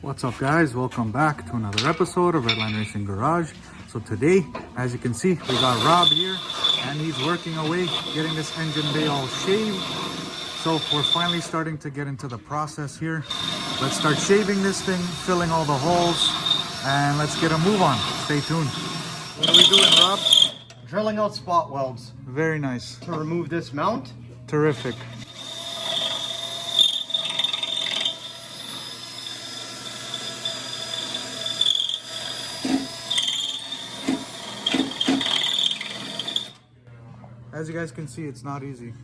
What's up guys, welcome back to another episode of Redline Racing Garage. So today, as you can see, we got Rob here and he's working away getting this engine bay all shaved. So we're finally starting to get into the process here. Let's start shaving this thing, filling all the holes, and let's get a move on. Stay tuned. What are we doing, Rob? Drilling out spot welds. Very nice. To remove this mount. Terrific. As you guys can see, it's not easy.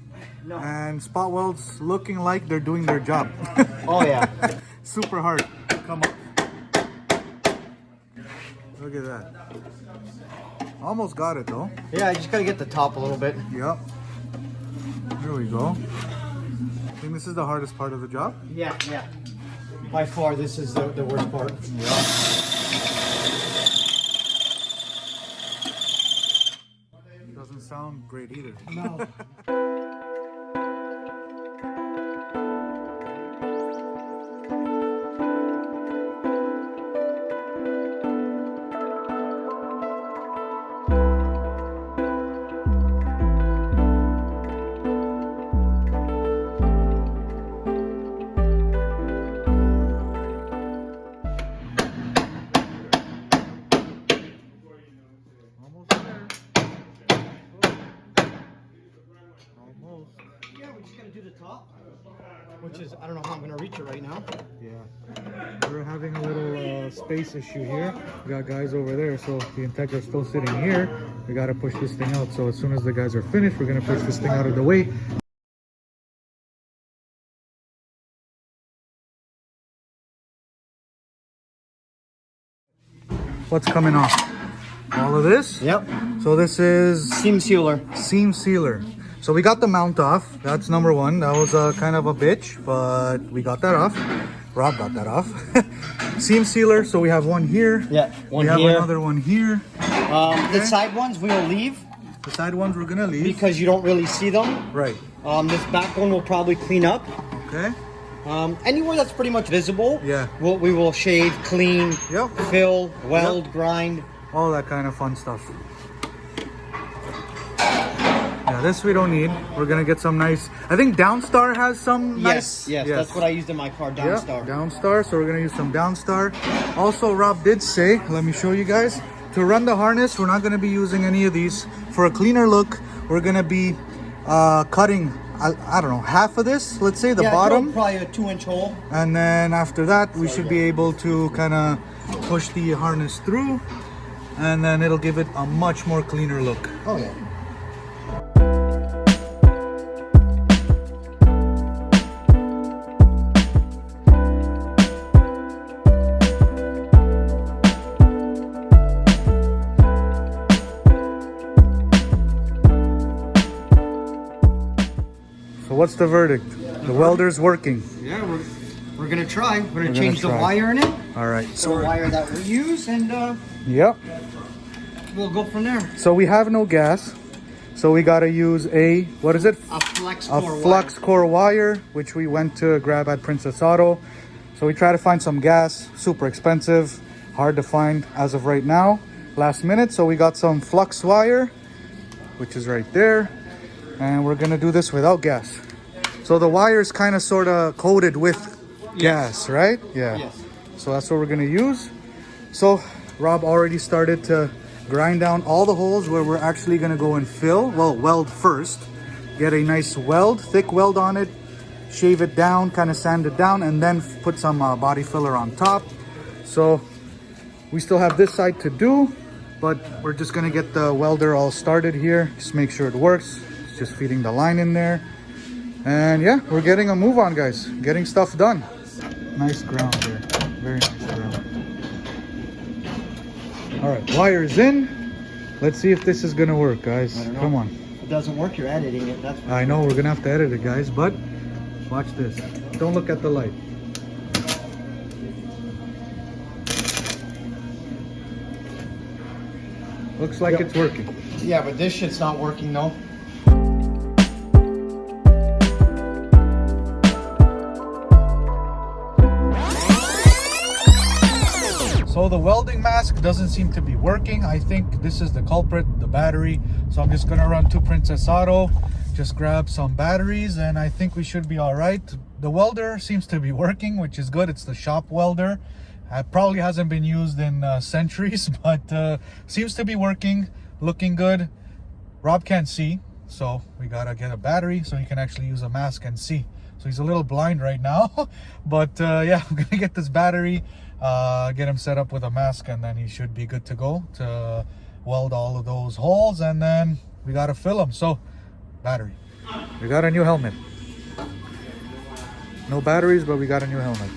No. And spot welds looking like they're doing their job. Oh yeah. Super hard. Come on. Look at that. Almost got it though. Yeah, I just gotta get the top a little bit. Yep. There we go. I think this is the hardest part of the job. Yeah. By far, this is the worst part. Yeah. Doesn't sound great either. No. Do the top, which is, I don't know how I'm gonna reach it right now. Yeah, we're having a little space issue here. We got guys over there, so the Integra's still sitting here. We got to push this thing out. So as soon as the guys are finished, we're gonna push this thing out of the way. What's coming off? All of this? Yep. So this is Seam sealer. Seam sealer. So we got the mount off. That's number one. That was kind of a bitch, but we got that off. Rob got that off. Seam sealer. So we have one here. Yeah, one here. We here. have another one here. The side ones we will leave. The side ones we're gonna leave because you don't really see them. Right. This back one will probably clean up. Okay. Anywhere that's pretty much visible. Yeah. We will shave, clean, Yep. fill, weld, Yep. grind. All that kind of fun stuff. Yeah, this we don't need. We're gonna get some nice. I think Downstar has some nice. Yes. That's what I used in my car, Downstar. Yeah, Downstar. So we're gonna use some Downstar. Also, Rob did say, let me show you guys. To run the harness, we're not gonna be using any of these. For a cleaner look, we're gonna be cutting. I don't know, half of this. Let's say the bottom. Probably a 2-inch hole. And then after that, we should be able to kind of push the harness through, and then it'll give it a much more cleaner look. Oh yeah. So what's the verdict? The welder's working. Yeah, we're gonna try. We're gonna change the wire in it. All right. So the wire that we use, and Yep. we'll go from there. So we have no gas, so we gotta use a, what is it? A flux core wire, which we went to grab at Princess Auto. So we try to find some gas. Super expensive, hard to find as of right now. Last minute, so we got some flux wire, which is right there, and we're gonna do this without gas. So the wire is kind of sort of coated with gas, right? Yeah. Yes. So that's what we're gonna use. So Rob already started to grind down all the holes where we're actually gonna go and fill. Well, weld first. Get a nice weld, thick weld on it. Shave it down, kind of sand it down, and then put some body filler on top. So we still have this side to do, but we're just gonna get the welder all started here. Just make sure it works. It's just feeding the line in there. And yeah, we're getting a move on, guys. Getting stuff done. Nice ground here. Very nice ground. All right, wire's in. Let's see if this is gonna work, guys. Come on. If it doesn't work, you're editing it. That's I know we're gonna have to edit it, guys, but watch this. Don't look at the light. Looks like it's working. Yeah, but this shit's not working though. So the welding mask doesn't seem to be working. I think this is the culprit, the battery. So I'm just gonna run to Princess Auto, just grab some batteries, and I think we should be all right. The welder seems to be working, which is good. It's the shop welder. It probably hasn't been used in centuries, but seems to be working, looking good. Rob can't see, so we gotta get a battery so he can actually use a mask and see. So he's a little blind right now, but yeah, I'm gonna get this battery, get him set up with a mask, and then he should be good to go to weld all of those holes, and then we gotta fill them. So battery, we got a new helmet. No batteries, but we got a new helmet.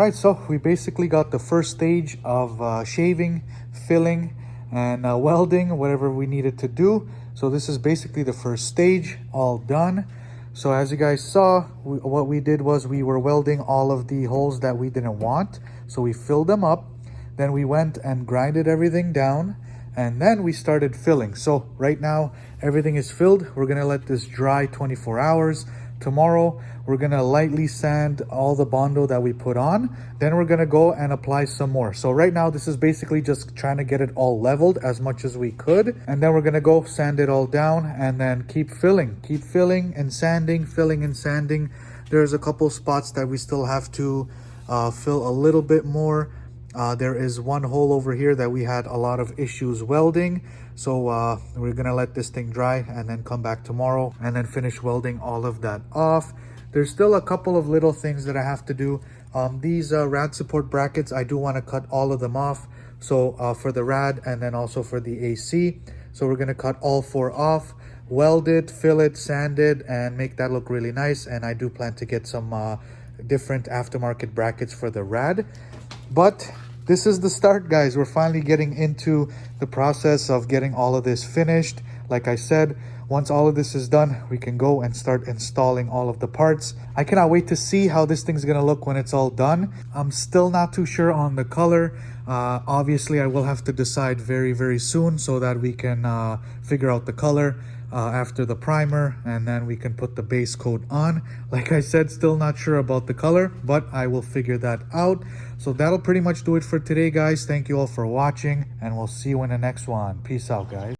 right, so we basically got the first stage of shaving, filling, and welding, whatever we needed to do. So this is basically the first stage, all done. So as you guys saw, what we did was we were welding all of the holes that we didn't want. So we filled them up. Then we went and grinded everything down. And then we started filling. So right now, everything is filled. We're gonna let this dry 24 hours. Tomorrow, we're gonna lightly sand all the bondo that we put on. Then we're gonna go and apply some more. So right now, this is basically just trying to get it all leveled as much as we could. And then we're gonna go sand it all down and then keep filling and sanding, filling and sanding. There's a couple spots that we still have to fill a little bit more. There is one hole over here that we had a lot of issues welding. So we're gonna let this thing dry and then come back tomorrow and then finish welding all of that off. There's still a couple of little things that I have to do. These rad support brackets, I do want to cut all of them off. So for the rad and then also for the AC. So we're gonna cut all 4 off, weld it, fill it, sand it, and make that look really nice. And I do plan to get some different aftermarket brackets for the rad. But this is the start, guys. We're finally getting into the process of getting all of this finished. Like I said, once all of this is done, we can go and start installing all of the parts. I cannot wait to see how this thing's gonna look when it's all done. I'm still not too sure on the color. Obviously, I will have to decide very, very soon so that we can figure out the color after the primer, and then we can put the base coat on. Like I said, still not sure about the color, but I will figure that out. So that'll pretty much do it for today, guys. Thank you all for watching, and we'll see you in the next one. Peace out, guys.